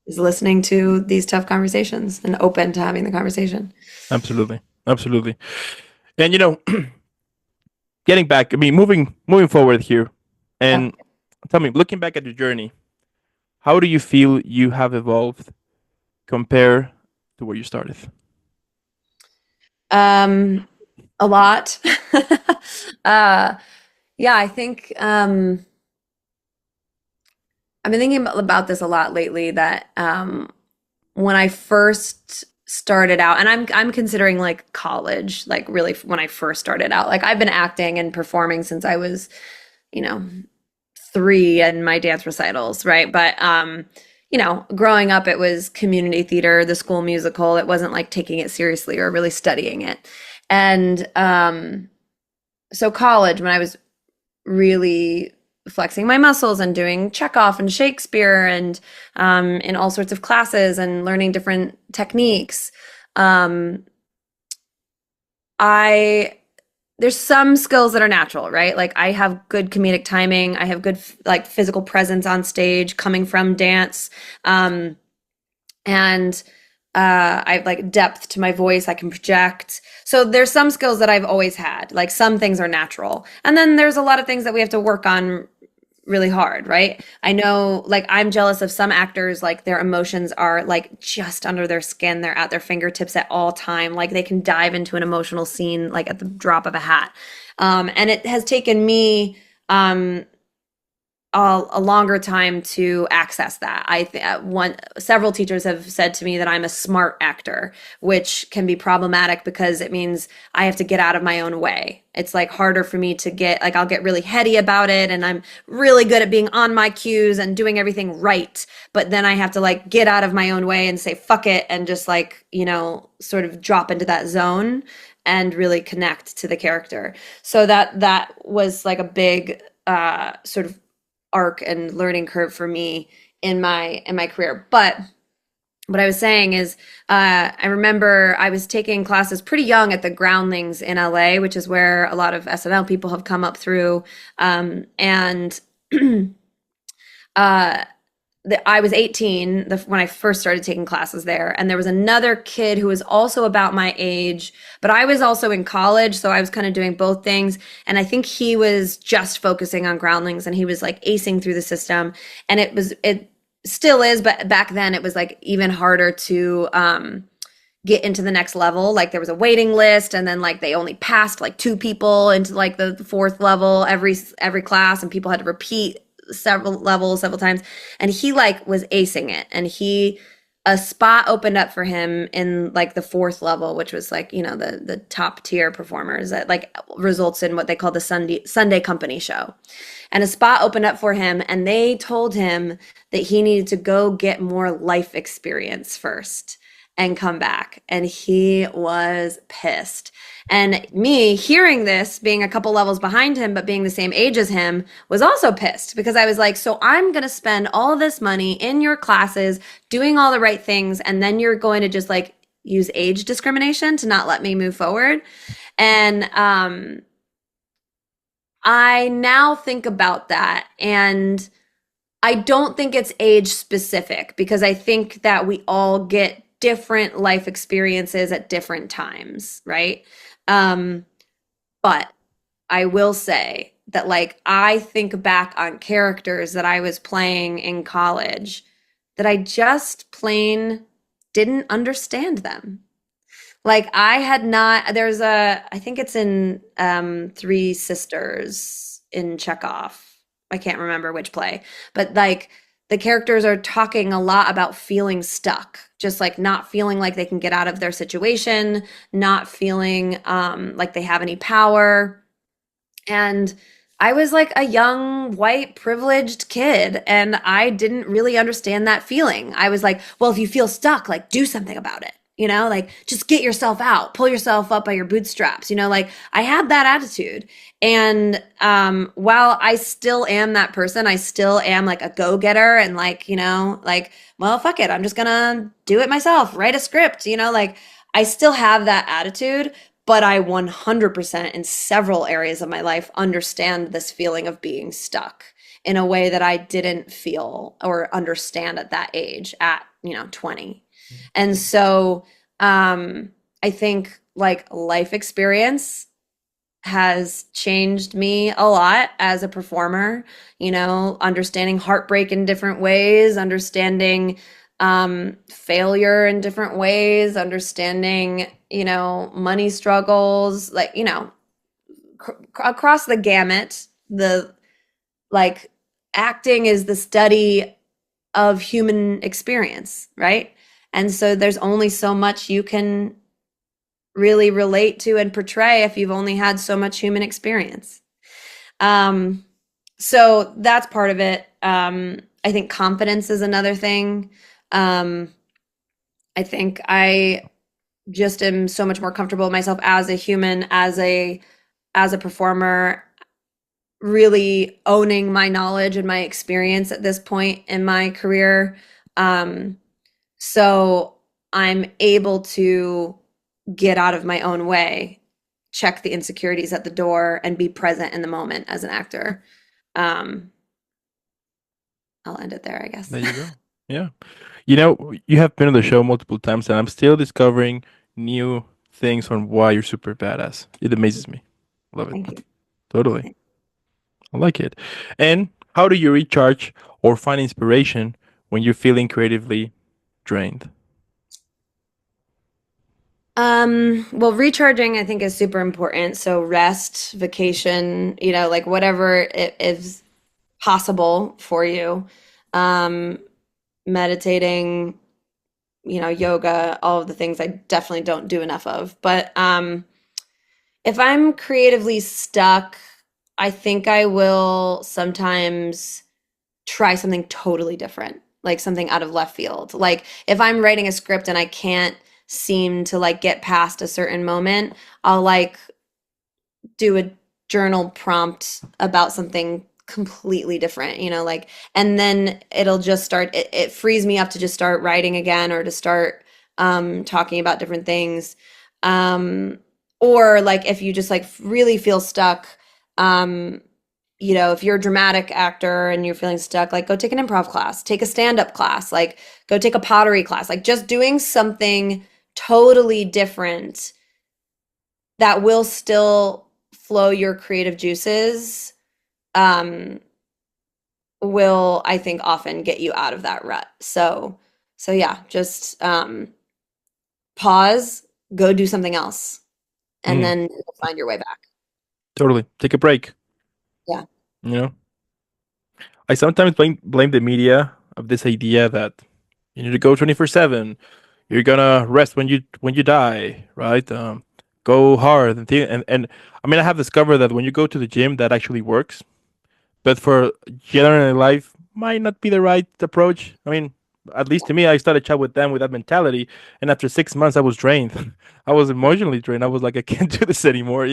is listening to these tough conversations and open to having the conversation. Absolutely, absolutely. And getting back, I mean, moving forward here, Yeah. and tell me, looking back at your journey, how do you feel you have evolved compared to where you started? Um, a lot. uh, yeah, I think I've been thinking about this a lot lately that when I first started out, and I'm considering like college, like really when I first started out. Like I've been acting and performing since I was, you know, 3 in my dance recitals, right? But growing up it was community theater, the school musical. It wasn't like taking it seriously or really studying it. And so college, when I was really flexing my muscles and doing Chekhov and Shakespeare and in all sorts of classes and learning different techniques. Um, I there's some skills that are natural, right? Like I have good comedic timing. I have good like physical presence on stage coming from dance. Um, and I have like depth to my voice. I can project. So there's some skills that I've always had. Like some things are natural. And then there's a lot of things that we have to work on really hard, right? I know like I'm jealous of some actors, like their emotions are like just under their skin. They're at their fingertips at all time. Like they can dive into an emotional scene like at the drop of a hat. And it has taken me a longer time to access that. Several teachers have said to me that I'm a smart actor, which can be problematic because it means I have to get out of my own way. It's like harder for me to get like I'll get really heady about it and I'm really good at being on my cues and doing everything right, but then I have to like get out of my own way and say fuck it and just like, sort of drop into that zone and really connect to the character. So that was like a big sort of arc and learning curve for me in my career. But what I was saying is, I remember I was taking classes pretty young at the Groundlings in LA, which is where a lot of SNL people have come up through. And uh, I was 18 when I first started taking classes there, and there was another kid who was also about my age, but I was also in college, so I was kind of doing both things. And I think he was just focusing on Groundlings, and he was like acing through the system. And it still is, but back then it was like even harder to get into the next level. Like there was a waiting list, and then like they only passed like 2 people into like the fourth level every class, and people had to repeat several levels several times. And he like was acing it, and he a spot opened up for him in like the fourth level, which was like the top tier performers that like results in what they call the Sunday company show. And a spot opened up for him, and they told him that he needed to go get more life experience first and come back. And he was pissed. And me hearing this, being a couple levels behind him, but being the same age as him, was also pissed because I was like, so I'm going to spend all this money in your classes doing all the right things. And then you're going to just like use age discrimination to not let me move forward. And I now think about that, and I don't think it's age specific because I think that we all get different life experiences at different times, right? Um, but I will say that like I think back on characters that I was playing in college that I just plain didn't understand them. Like I had not, I think it's in Three Sisters in Chekhov. I can't remember which play, but like the characters are talking a lot about feeling stuck, just like not feeling like they can get out of their situation, not feeling like they have any power. And I was like a young, white, privileged kid, and I didn't really understand that feeling. I was like, well, if you feel stuck, like do something about it. Like just get yourself out, pull yourself up by your bootstraps. Like I had that attitude. And while I still am that person, I still am like a go-getter and like, like, well, fuck it. I'm just gonna do it myself, write a script, like I still have that attitude, but I 100% in several areas of my life understand this feeling of being stuck in a way that I didn't feel or understand at that age at, 20. And so I think like life experience has changed me a lot as a performer, understanding heartbreak in different ways, understanding failure in different ways, understanding, money struggles, like, across the gamut. The like acting is the study of human experience, right? And so there's only so much you can really relate to and portray if you've only had so much human experience. Um, so that's part of it. I think confidence is another thing. Um, I think I just am so much more comfortable with myself as a human, as a performer, really owning my knowledge and my experience at this point in my career. Um, so I'm able to get out of my own way, check the insecurities at the door, and be present in the moment as an actor. Um, I'll end it there, I guess. There you go. Yeah. You know, you have been on the show multiple times, and I'm still discovering new things on why you're super badass. It amazes me. Love it. Thank you. Totally. I like it. And how do you recharge or find inspiration when you're feeling creatively drained? Well, recharging I think is super important. So rest, vacation, like whatever it is possible for you. Um, Meditating, yoga, all of the things I definitely don't do enough of. But if I'm creatively stuck, I think I will sometimes try something totally different, like something out of left field. Like if I'm writing a script and I can't seem to like get past a certain moment, I'll like do a journal prompt about something completely different, like, and then it'll just start, it frees me up to just start writing again or to start talking about different things. Um, or like if you just like really feel stuck, um, if you're a dramatic actor and you're feeling stuck, like go take an improv class, take a stand-up class, like go take a pottery class, like just doing something totally different that will still flow your creative juices, um, will, I think, often get you out of that rut. So yeah, just pause, go do something else, and Mm, then you'll find your way back. totally. Take a break. Yeah. You know, I sometimes blame the media of this idea that you need to go 24/7. You're gonna rest when you die, right? Go hard and I mean I have discovered that when you go to the gym that actually works, but for general life might not be the right approach. I mean, at least to me, I started chat with them with that mentality, and after 6 months, I was drained. I was emotionally drained. I was like, I can't do this anymore,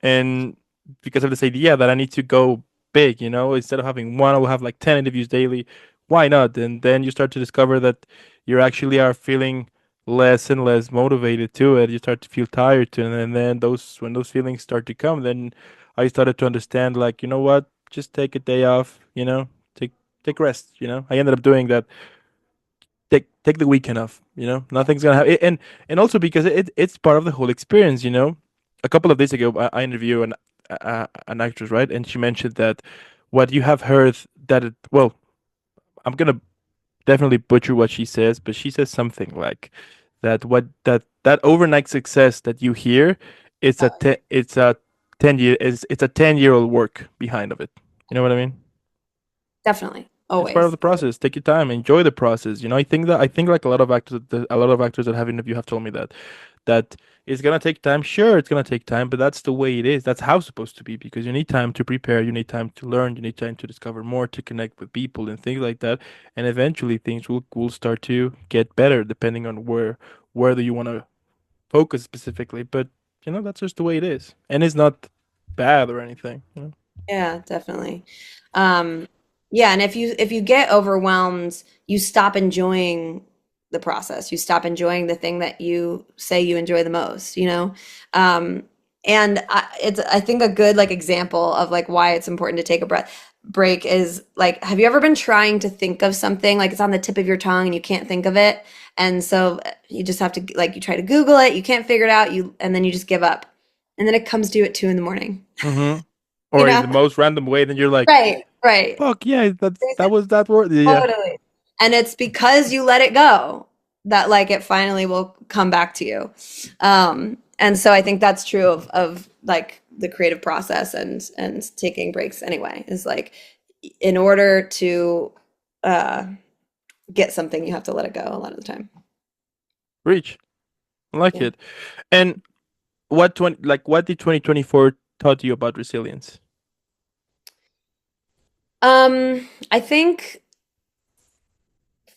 and because of this idea that I need to go big, instead of having one, I will have like 10 interviews daily. Why not? And then you start to discover that you actually are feeling less and less motivated to it. You start to feel tired to it, and then those when those feelings start to come, then I started to understand like, you know what? Just take a day off, take rest, I ended up doing that. Take the weekend off, nothing's gonna happen. And also because it's part of the whole experience, a couple of days ago I interviewed an actress, right, and she mentioned that what you have heard that well, I'm gonna definitely butcher what she says, but she says something like that overnight success that you hear, it's a 10 year it's a 10-year-old work behind of it. You know what I mean? Definitely. It's part of Always. the process. Take your time, enjoy the process. I think like a lot of actors that have interviewed have told me that it's gonna take time. Sure, it's gonna take time, but that's the way it is. That's how it's supposed to be because you need time to prepare, you need time to learn, you need time to discover more, to connect with people and things like that. And eventually things will start to get better depending on where do you want to focus specifically. But that's just the way it is. And it's not bad or anything. Yeah, definitely. Um, yeah, and if you get overwhelmed, you stop enjoying the process. You stop enjoying the thing that you say you enjoy the most. And it's I think a good like example of like why it's important to take a breath. break is like, have you ever been trying to think of something like it's on the tip of your tongue and you can't think of it? And so you just have to like you try to Google it, you can't figure it out, you and then you just give up. And then it comes to you at 2 in the morning. Mm-hmm. You Or in know? the most random way, then you're like, Right, right. fuck yeah, that was that word. Yeah. Totally. And it's because you let it go that like it finally will come back to you. And so I think that's true of like the creative process and taking breaks anyway, is like in order to uh get something you have to let it go a lot of the time. Reach. I like Yeah. it. And what did 2024 taught you about resilience? I think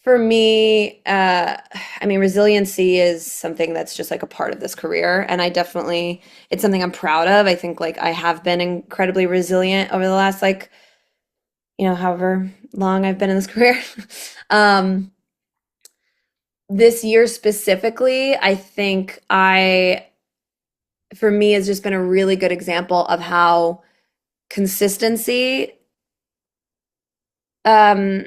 for me, I mean, resiliency is something that's just like a part of this career. And I definitely, it's something I'm proud of. I think like I have been incredibly resilient over the last like, however long I've been in this career. Um, this year specifically, I think for me, has just been a really good example of how consistency, um,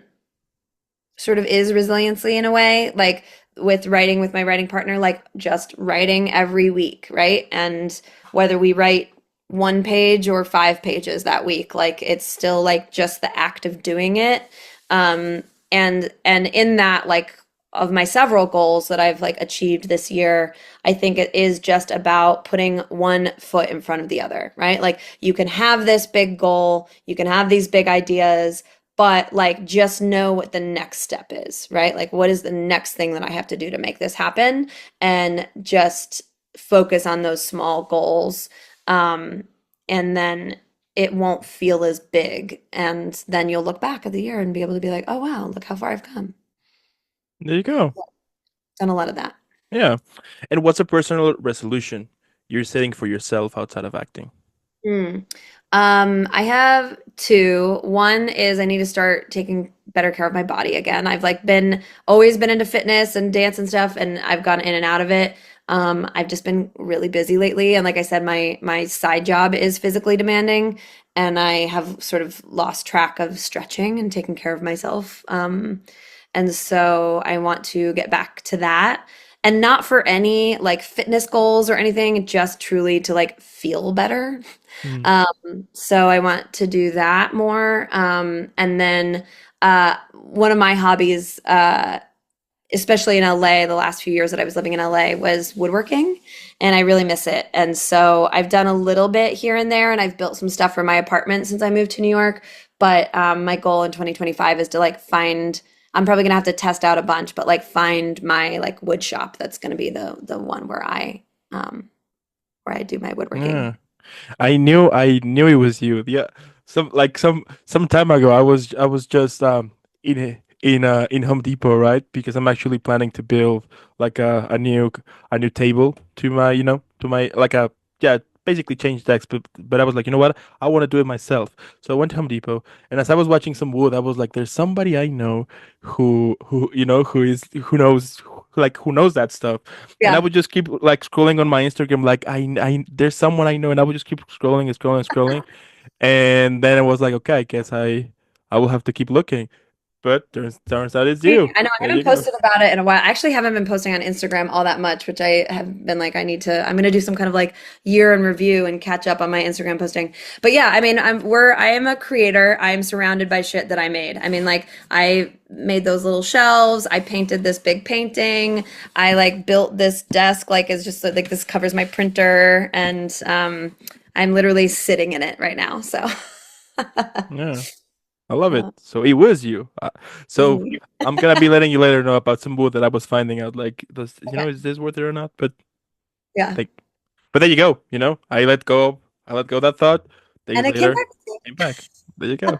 sort of is resiliency in a way, like with writing with my writing partner, like just writing every week, right? And whether we write 1 page or 5 pages that week, like it's still like just the act of doing it. And in that, like of my several goals that I've like achieved this year, I think it is just about putting one foot in front of the other, right? Like you can have this big goal, you can have these big ideas, but like just know what the next step is, right? Like what is the next thing that I have to do to make this happen, and just focus on those small goals. Um, and then it won't feel as big, and then you'll look back at the year and be able to be like, oh wow, look how far I've come. There you go. Done a lot of that. Yeah. And what's a personal resolution you're setting for yourself outside of acting? Hmm. I have two. One is I need to start taking better care of my body again. I've like been always been into fitness and dance and stuff, and I've gone in and out of it. I've just been really busy lately, and like I said, my side job is physically demanding, and I have sort of lost track of stretching and taking care of myself. And so I want to get back to that. And not for any like fitness goals or anything, just truly to like feel better. Mm. So I want to do that more. And then one of my hobbies, especially in LA, the last few years that I was living in LA, was woodworking, and I really miss it. And so I've done a little bit here and there, and I've built some stuff for my apartment since I moved to New York. But my goal in 2025 is to like find. I'm probably gonna have to test out a bunch, but like find my like wood shop that's gonna be the one where I do my woodworking. Yeah. I knew it was you. Yeah. Some time ago I was just in Home Depot, right? Because I'm actually planning to build like a new table to my, to my like a yeah, basically change decks, but I was like, you know what? I want to do it myself. So I went to Home Depot, and as I was watching some wood, I was like, there's somebody I know who knows that stuff. And I Yeah. would just keep like scrolling on my Instagram, like there's someone I know, and I would just keep scrolling and scrolling and scrolling. And then I was like, okay, I guess I will have to keep looking. But turns out it's you. I know I There haven't you go. posted about it in a while. I actually haven't been posting on Instagram all that much, which I have been like, I'm gonna do some kind of like year in review and catch up on my Instagram posting. But yeah, I mean, I am a creator. I'm surrounded by shit that I made. I mean, like I made those little shelves. I painted this big painting. I like built this desk, like it's just like this covers my printer, and I'm literally sitting in it right now. So Yeah, I love it. uh, So it was you. So mhm. I'm gonna be letting you later know about some wood that I was finding out. Like, Okay. is this worth it or not? But Yeah. like, but there you go. I let go of that thought. Days And it came later, back to came back. There you go.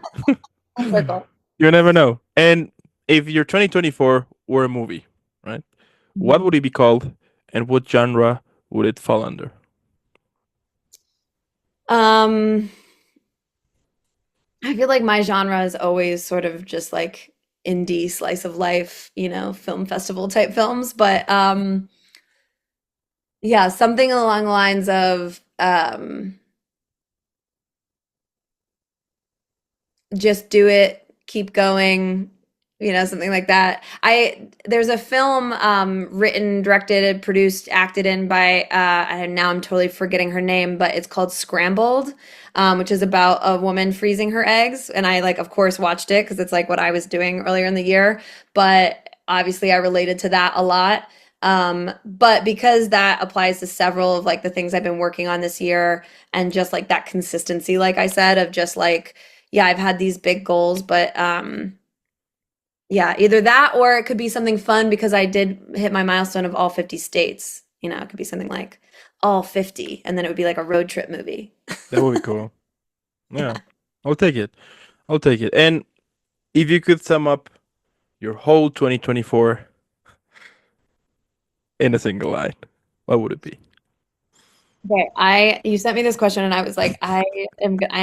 full circle. You never know. And if your 2024 were a movie, right? What would it be called, and what genre would it fall under? Um, I feel like my genre is always sort of just like indie slice of life, film festival type films. But yeah, something along the lines of just do it, keep going, something like that. There's a film written, directed, produced, acted in by now I'm totally forgetting her name, but it's called Scrambled, which is about a woman freezing her eggs. And I like, of course, watched it because it's like what I was doing earlier in the year. But obviously, I related to that a lot. But because that applies to several of like the things I've been working on this year, and just like that consistency, like I said, of just like, yeah, I've had these big goals, but yeah, either that or it could be something fun because I did hit my milestone of all 50 states. It could be something like all 50, and then it would be like a road trip movie. That would be cool. Yeah, I'll take it. I'll take it. And if you could sum up your whole 2024 in a single line, what would it be? Okay, you sent me this question and I was like, I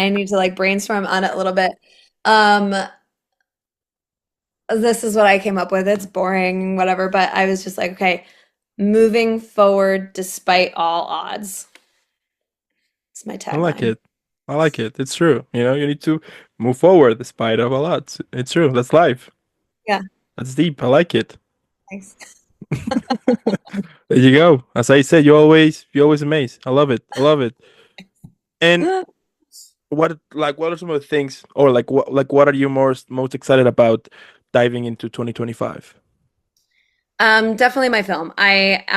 need to like brainstorm on it a little bit. Um, this is what I came up with. It's boring, whatever, but I was just like, okay, moving forward despite all odds. It's my I like tagline. it. I like it. It's true. You need to move forward despite of a lot. It's true. That's life. Yeah, That's deep. I like it. thanks. There you go. As I said, you always amaze. I love it. I love it. And what are some of the things, or what are you most excited about diving into 2025? Definitely my film. We're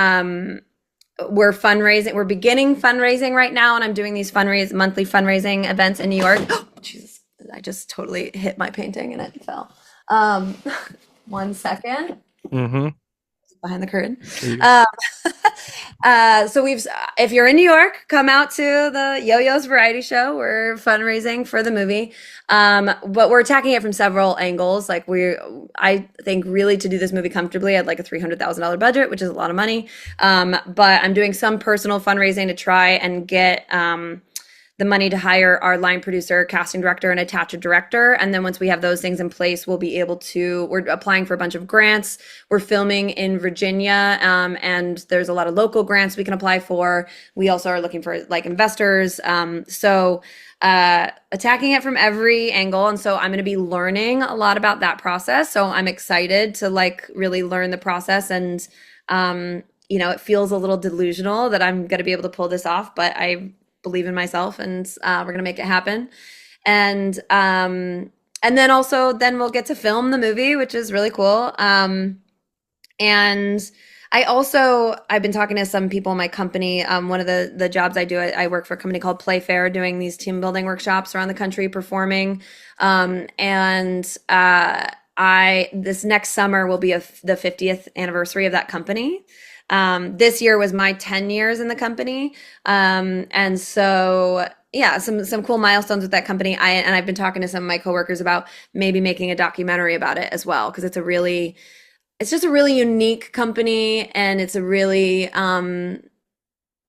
fundraising. We're beginning fundraising right now, and I'm doing these monthly fundraising events in New York. Oh, Jesus, I just totally hit my painting and it fell. Um, 1 second. Mm-hmm. Behind the curtain. There you go. Um, if you're in New York, come out to the YOYOS variety show. We're fundraising for the movie. But we're attacking it from several angles. I think really to do this movie comfortably, I'd like a $300,000 budget, which is a lot of money. But I'm doing some personal fundraising to try and get, the money to hire our line producer, casting director, and attach a director. And then once we have those things in place, we'll be able to, we're applying for a bunch of grants. We're filming in Virginia, and there's a lot of local grants we can apply for. We also are looking for like investors. Attacking it from every angle. And so I'm going to be learning a lot about that process. So I'm excited to like really learn the process. And, it feels a little delusional that I'm going to be able to pull this off, but I believe in myself, and we're gonna make it happen. And then also then we'll get to film the movie, which is really cool. And I've been talking to some people in my company. One of the jobs I do, I work for a company called Playfair, doing these team building workshops around the country, performing. This next summer will be the 50th anniversary of that company. This year was my 10 years in the company. And so yeah, some cool milestones with that company. I've been talking to some of my coworkers about maybe making a documentary about it as well, because it's just a really unique company, and it's a really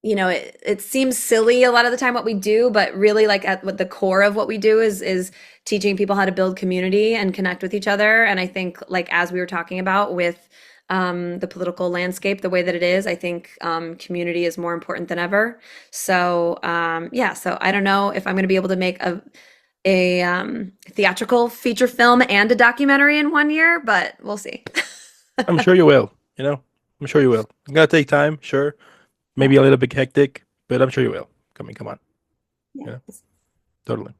it seems silly a lot of the time what we do, but really like at what the core of what we do is teaching people how to build community and connect with each other. And I think, like, as we were talking about with the political landscape the way that it is, I think community is more important than ever. So so I don't know if I'm going to be able to make a theatrical feature film and a documentary in 1 year, but we'll see. I'm sure you will. I'm sure you will. It's gonna take time, sure. Maybe a little bit hectic, but I'm sure you will. Come on. Yeah. Totally.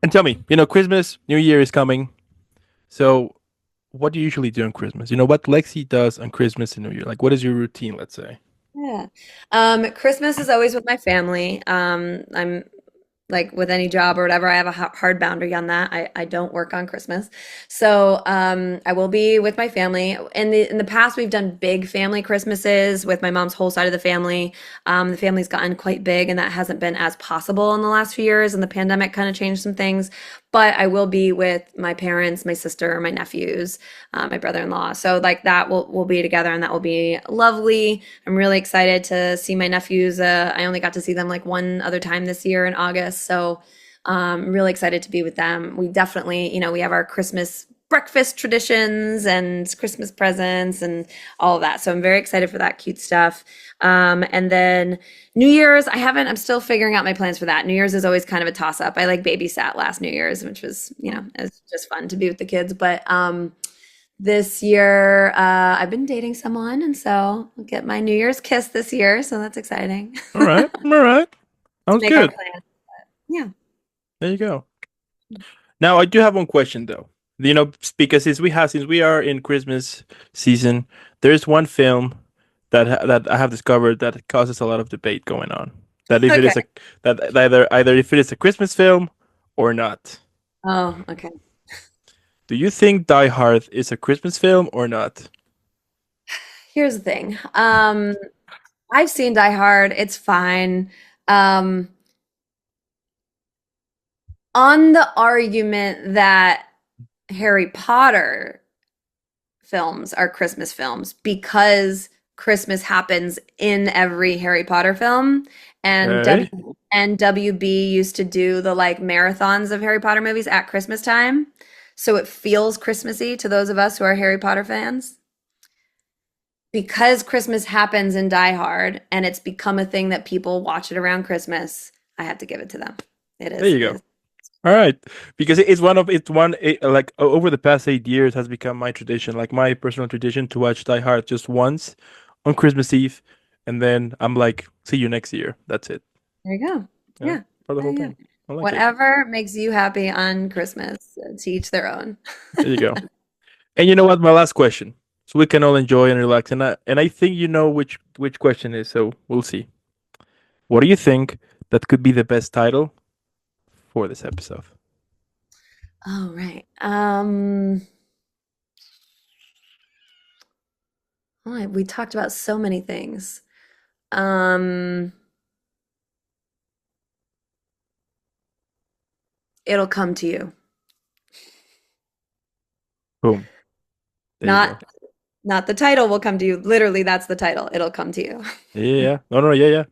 And tell me, Christmas, New Year is coming. So what do you usually do on Christmas? What Lexi does on Christmas and New Year? Like, what is your routine, let's say? Yeah. Christmas is always with my family. I'm like with any job or whatever, I have a hard boundary on that. I don't work on Christmas. So I will be with my family. In the past, we've done big family Christmases with my mom's whole side of the family. The family's gotten quite big, and that hasn't been as possible in the last few years, and the pandemic kind of changed some things. But I will be with my parents, my sister, my nephews, my brother-in-law. So like that, we'll be together, and that will be lovely. I'm really excited to see my nephews. I only got to see them like one other time this year in August. So I'm really excited to be with them. We definitely, we have our Christmas breakfast traditions and Christmas presents and all of that. So I'm very excited for that cute stuff. And then New Year's, I'm still figuring out my plans for that. New Year's is always kind of a toss up. I like babysat last New Year's, which was, it was just fun to be with the kids. But this year, I've been dating someone, and so I'll get my New Year's kiss this year. So that's exciting. All right. Sounds Make our good. plans. Yeah. There you go. Now I do have one question though. Because since we are in Christmas season, there's one film that I have discovered that causes a lot of debate going on. That if it is Okay. either if it is a Christmas film or not. Oh, okay. Do you think Die Hard is a Christmas film or not? Here's the thing. I've seen Die Hard. It's fine. Um, on the argument that Harry Potter films are Christmas films because Christmas happens in every Harry Potter film, and Okay. WB used to do the like marathons of Harry Potter movies at Christmas time, so it feels Christmassy to those of us who are Harry Potter fans. Because Christmas happens in Die Hard and it's become a thing that people watch it around Christmas, I have to give it to them. It is. There you go. All right, because over the past 8 years has become my tradition, like my personal tradition, to watch Die Hard just once on Christmas Eve, and then I'm like, see you next year. That's it. There you go. Yeah. For the whole Yeah. thing. I like it. Whatever makes you happy on Christmas, to each their own. There you go. And you know what? My last question, so we can all enjoy and relax. And I think you know which question is. So we'll see. What do you think that could be the best title for this episode? All right. We talked about so many things. It'll come to you. Boom. There you go. Not the title will come to you. Literally, that's the title. It'll come to you. Yeah. No. Yeah.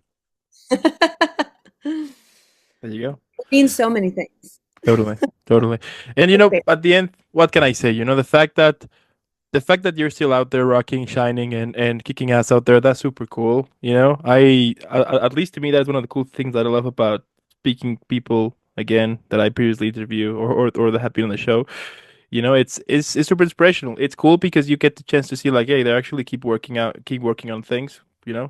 There you go. It means so many things. Totally. And at the end, what can I say? The fact that you're still out there rocking, shining, and kicking ass out there, that's super cool. At least to me, that's one of the cool things that I love about speaking people again that I previously interview or that have been on the show. It's super inspirational. It's cool because you get the chance to see like, hey, they actually keep working on things. Do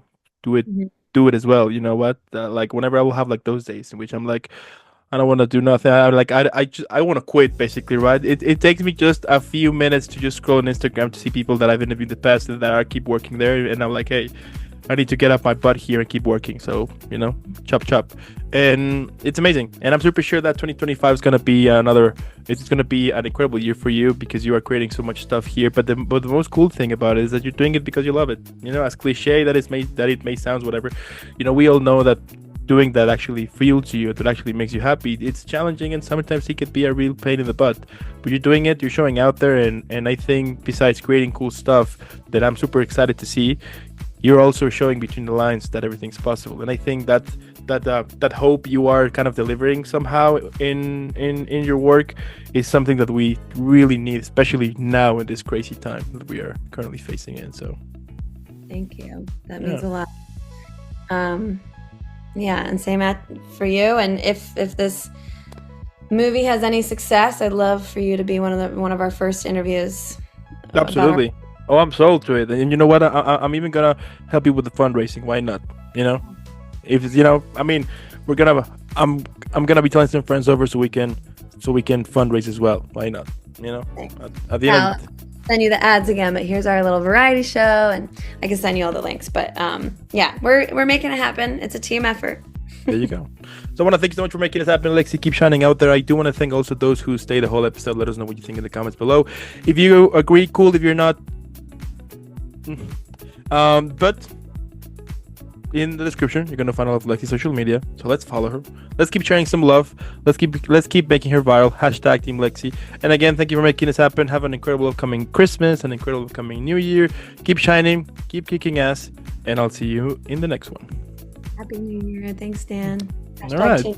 it, Mhm. do it as well. You know what? Like whenever I will have like those days in which I'm like, I don't want to do nothing. I want to quit basically, right? It takes me just a few minutes to just scroll on Instagram to see people that I've interviewed in the past that are keep working there, and I'm like, hey, I need to get up my butt here and keep working. So chop, and it's amazing. And I'm super sure that 2025 is gonna be it's gonna be an incredible year for you because you are creating so much stuff here. But the most cool thing about it is that you're doing it because you love it. As cliche that it may sound, whatever. We all know that doing that actually fuels you, that actually makes you happy. It's challenging and sometimes it could be a real pain in the butt, but you're doing it, you're showing out there, and I think besides creating cool stuff that I'm super excited to see, you're also showing between the lines that everything's possible. And I think that hope you are kind of delivering somehow in your work is something that we really need, especially now in this crazy time that we are currently facing in. So thank you. That means a lot. Yeah, and same for you. And if this movie has any success, I'd love for you to be one of our first interviews. Absolutely. Oh, I'm sold to it. And you know what? I'm even gonna help you with the fundraising. Why not? If I mean, I'm gonna be telling some friends over so we can fundraise as well. Why not? At the end. Send you the ads again, but here's our little variety show, and I can send you all the links. But yeah, we're making it happen. It's a team effort. There you go. So I want to thank you so much for making this happen, Lexi. Keep shining out there. I do want to thank also those who stay the whole episode. Let us know what you think in the comments below. If you agree, cool. If you're not, but in the description you're gonna find all of Lexi's social media, so let's follow her. Let's keep sharing some love. Let's keep making her viral. # Team Lexi. And again, thank you for making this happen. Have an incredible upcoming Christmas, an incredible upcoming New Year. Keep shining, keep kicking ass, and I'll see you in the next one. Happy New Year. Thanks, Dan. All right.